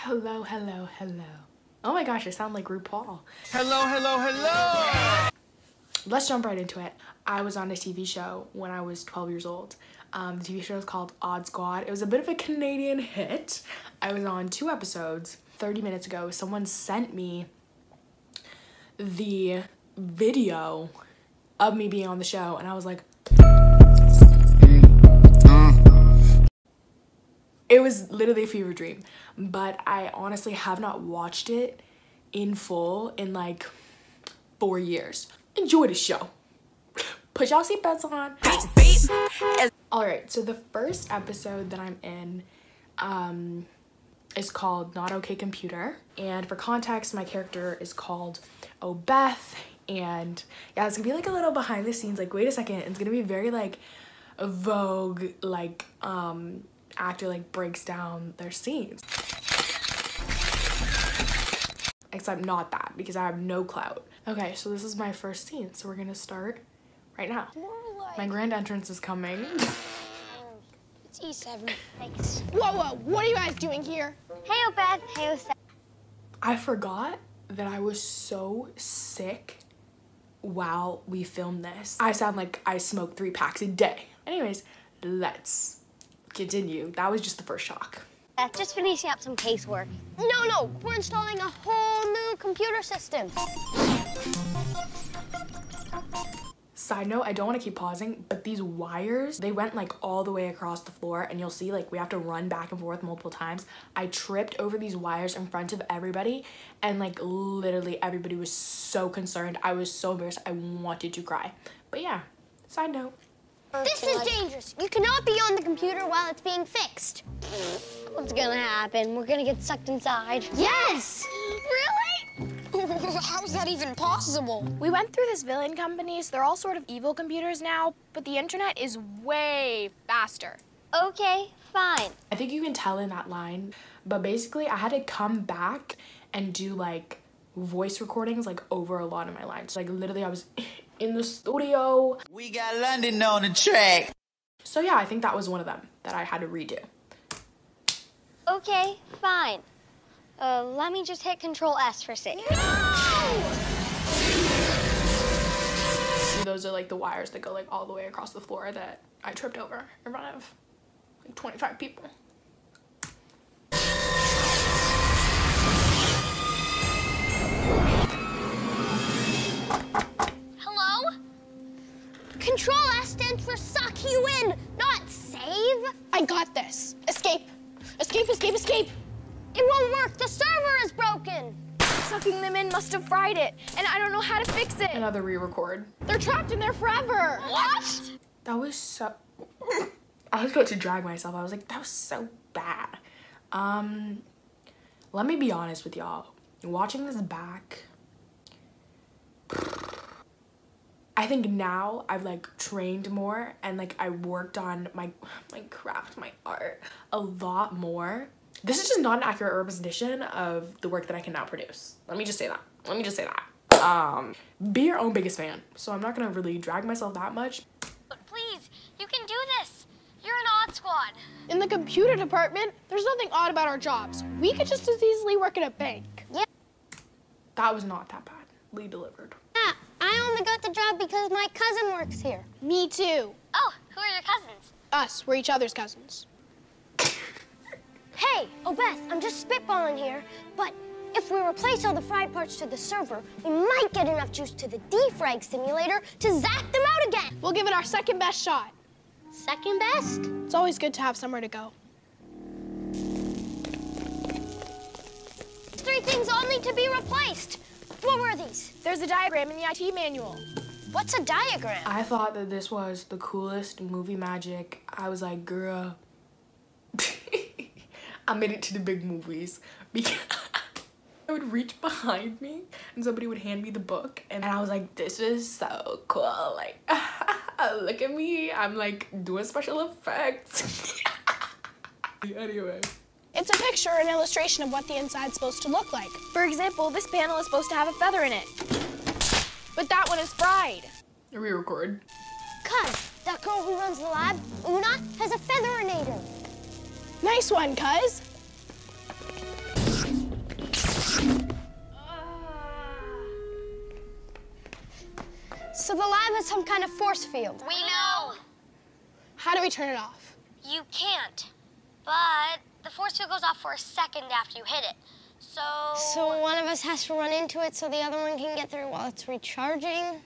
Hello, hello, hello. Oh my gosh, I sound like RuPaul. Hello, hello, hello! Let's jump right into it. I was on a TV show when I was 12 years old. The TV show is called Odd Squad. It was a bit of a Canadian hit. I was on 2 episodes. 30 minutes ago, someone sent me the video of me being on the show, and I was like, it was literally a fever dream, but I honestly have not watched it in full in like 4 years. Enjoy the show. Put y'all seatbelts on. Alright, so the first episode that I'm in is called Not Okay Computer. And for context, my character is called Beth. And yeah, it's gonna be like a little behind the scenes, like, wait a second, it's gonna be very like Vogue, like actor like breaks down their scenes. Except not that, because I have no clout. Okay, so this is my first scene, so we're gonna start right now. My grand entrance is coming. It's E7. Thanks. Whoa, what are you guys doing here? Hey, Beth. Hey, Seth. I forgot that I was so sick while we filmed this. I sound like I smoke 3 packs a day. Anyways, let's continue. That was just the first shock. Beth, just finishing up some casework. No, we're installing a whole new computer system. Side note, I don't want to keep pausing, but these wires, they went like all the way across the floor, and you'll see like we have to run back and forth multiple times. I tripped over these wires in front of everybody, and like literally everybody was so concerned. I was so embarrassed. I wanted to cry. But yeah, side note. This is dangerous. You cannot be on the computer while it's being fixed. What's gonna happen? We're gonna get sucked inside. Yes! Really? How is that even possible? We went through this villain companies. They're all sort of evil computers now, but the internet is way faster. Okay, fine. I think you can tell in that line, but basically I had to come back and do like voice recordings like over a lot of my lines. Like literally I was in the studio. We got London on the track. So yeah, I think that was one of them that I had to redo. Okay, fine. Let me just hit Control S for safety. See, those are like the wires that go like all the way across the floor that I tripped over in front of like 25 people. Hello? Control S stands for suck you in, not save. I got this. Escape. Escape, escape, escape. It won't work. The server is broken. Sucking them in must have fried it, and I don't know how to fix it. Another re-record. They're trapped in there forever. What? That was so... I was about to drag myself. I was like, that was so bad. Let me be honest with y'all. Watching this back, I think now I've like trained more and like I worked on my craft, my art a lot more. This is just not an accurate representation of the work that I can now produce. Let me just say that. Be your own biggest fan. So I'm not gonna really drag myself that much. But please, you can do this. You're an odd squad. In the computer department, there's nothing odd about our jobs. We could just as easily work at a bank. Yeah. That was not that bad. Lee delivered. Yeah, I only got the job because my cousin works here. Me too. Oh, who are your cousins? Us, we're each other's cousins. Hey, Beth, I'm just spitballing here, but if we replace all the fried parts to the server, we might get enough juice to the defrag simulator to zap them out again. We'll give it our second best shot. Second best? It's always good to have somewhere to go. 3 things all need to be replaced. What were these? There's a diagram in the IT manual. What's a diagram? I thought that this was the coolest movie magic. I was like, girl, I made it to the big movies because I would reach behind me and somebody would hand me the book and I was like, this is so cool. Like, look at me. I'm like doing special effects. Anyway. It's a picture, an illustration of what the inside's supposed to look like. For example, this panel is supposed to have a feather in it. But that one is fried. Re-record. Cuz, that girl who runs the lab, Una, has a featherinator. Nice one, cuz. some kind of force field. We know. How do we turn it off? You can't. But the force field goes off for a second after you hit it. So one of us has to run into it so the other one can get through while it's recharging?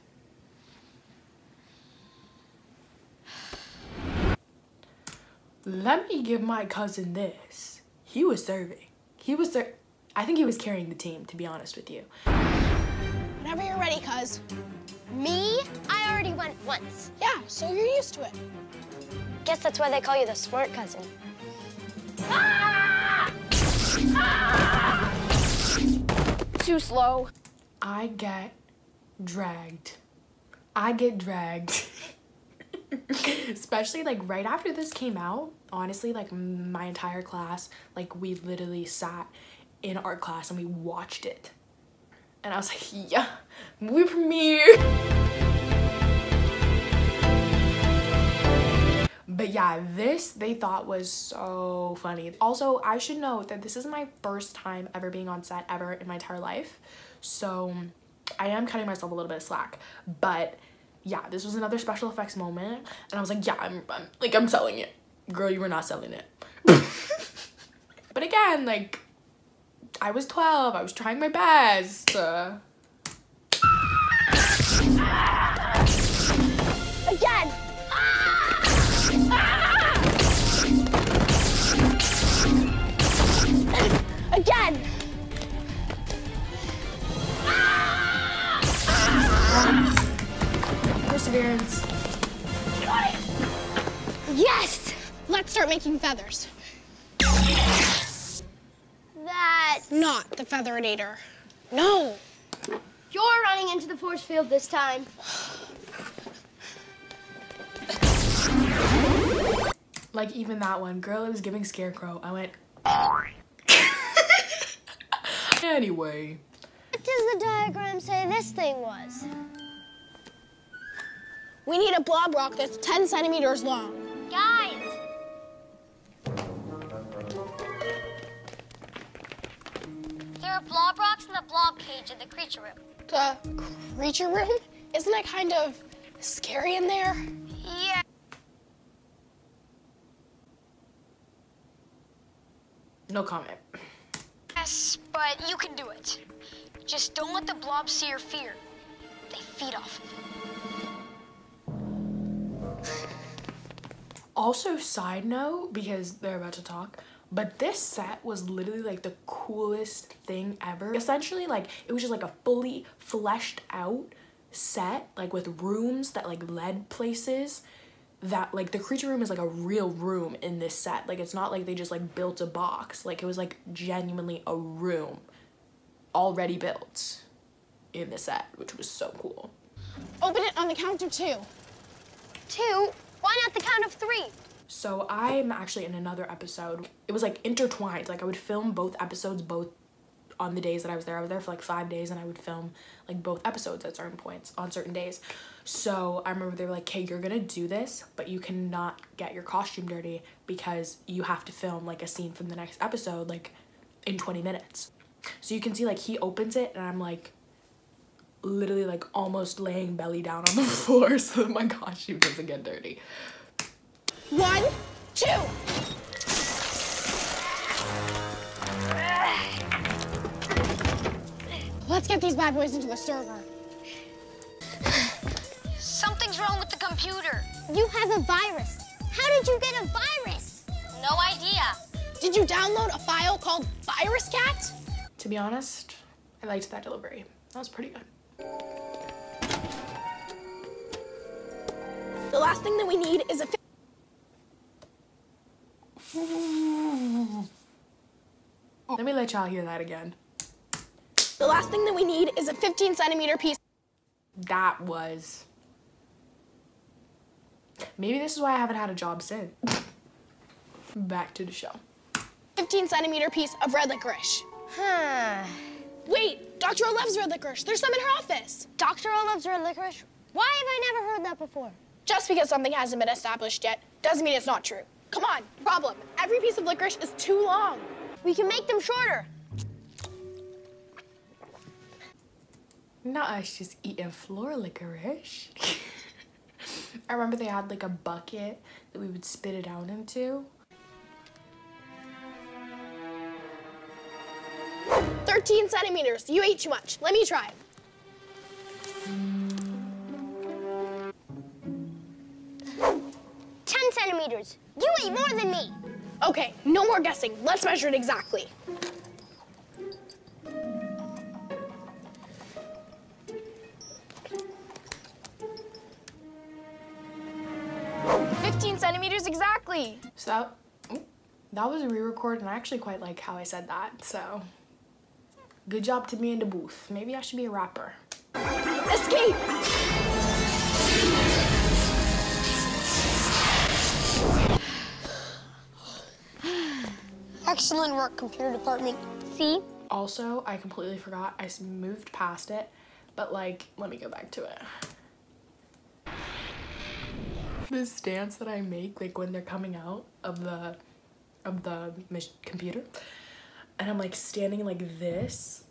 Let me give my cousin this. He was serving. I think he was carrying the team, to be honest with you. Whenever you're ready, cuz. Me? I already went once. Yeah, so you're used to it. Guess that's why they call you the smart cousin. Too slow. I get dragged. I get dragged. Especially like right after this came out, honestly, like my entire class, like we literally sat in art class and we watched it. And I was like, yeah, movie premiere. But yeah, this they thought was so funny. Also, I should note that this is my first time ever being on set ever in my entire life. So I am cutting myself a little bit of slack. But yeah, this was another special effects moment. And I was like, yeah, I'm selling it. Girl, you were not selling it. But again, like, I was 12. I was trying my best. Again! Again! Perseverance. Yes! Let's start making feathers. That's Not the Featherinator. No! You're running into the force field this time. Like even that one, girl, it was giving Scarecrow. I went. Anyway. What does the diagram say this thing was? We need a blob rock that's 10 centimeters long. Guys! There are blob rocks in the blob cage in the creature room. The creature room? Isn't it kind of scary in there? Yeah. No comment. Yes, but you can do it. Just don't let the blob see your fear. They feed off of it. Also, side note, because they're about to talk, but this set was literally like the coolest thing ever. Essentially, like, it was just like a fully fleshed out set, like with rooms that like led places. That like the creature room is like a real room in this set. Like it's not like they just like built a box. Like it was like genuinely a room already built in the set, which was so cool. Open it on the count of 2. 2? Why not the count of 3? So I'm actually in another episode. It was like intertwined. Like I would film both episodes both on the days that I was there. I was there for like 5 days and I would film like both episodes at certain points on certain days. So I remember they were like, okay, you're gonna do this, but you cannot get your costume dirty because you have to film like a scene from the next episode like in 20 minutes. So you can see like he opens it and I'm like literally like almost laying belly down on the floor so that my costume doesn't get dirty. 1, 2. Let's get these bad boys into the server. Something's wrong with the computer. You have a virus. How did you get a virus? No idea. Did you download a file called Virus Cat? To be honest, I liked that delivery. That was pretty good. The last thing that we need is a... Let me let y'all hear that again. The last thing that we need is a 15 centimeter piece. That was... Maybe this is why I haven't had a job since. Back to the show. 15 centimeter piece of red licorice. Huh. Wait, Dr. Olev's red licorice. There's some in her office. Dr. Olev's red licorice? Why have I never heard that before? Just because something hasn't been established yet doesn't mean it's not true. Come on, problem. Every piece of licorice is too long. We can make them shorter. Not us just eating floor licorice. I remember they had like a bucket that we would spit it out into. 13 centimeters. You ate too much. Let me try. 10 centimeters. You ate more than me. Okay, no more guessing. Let's measure it exactly. 15 centimeters exactly. So that was a re-record, and I actually quite like how I said that, so good job to me in the booth. Maybe I should be a rapper. Escape! Excellent work, computer department. See? Also, I completely forgot, I moved past it, but like, let me go back to it. The stance that I make, like when they're coming out of the computer, and I'm like standing like this,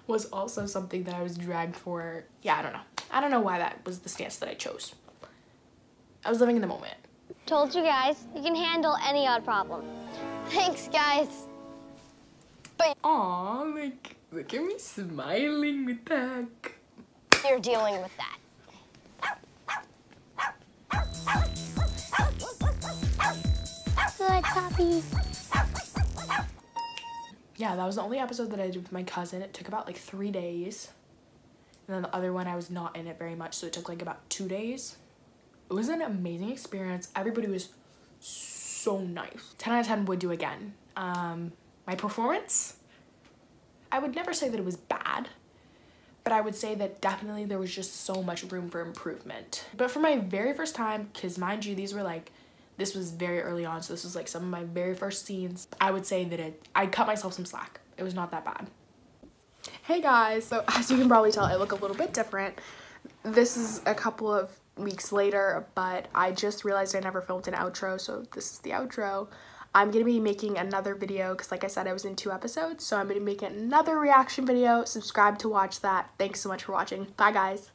was also something that I was dragged for. Yeah, I don't know why that was the stance that I chose. I was living in the moment. Told you guys, you can handle any odd problem. Thanks, guys. Aw, like, look at me smiling with that. You're dealing with that. Good puppy. Yeah, that was the only episode that I did with my cousin. It took about like 3 days. And then the other one, I was not in it very much, so it took like about 2 days. It was an amazing experience. Everybody was so nice. 10 out of 10 would do again. My performance, I would never say that it was bad, but I would say that definitely there was just so much room for improvement. But for my very first time, because mind you, this was very early on, so this was like some of my very first scenes, I would say that I cut myself some slack. It was not that bad. Hey guys, so as you can probably tell, I look a little bit different. This is a couple of weeks later, but I just realized I never filmed an outro, so this is the outro. I'm gonna be making another video because like I said, I was in 2 episodes, so I'm gonna be making another reaction video. Subscribe to watch that. Thanks so much for watching. Bye guys.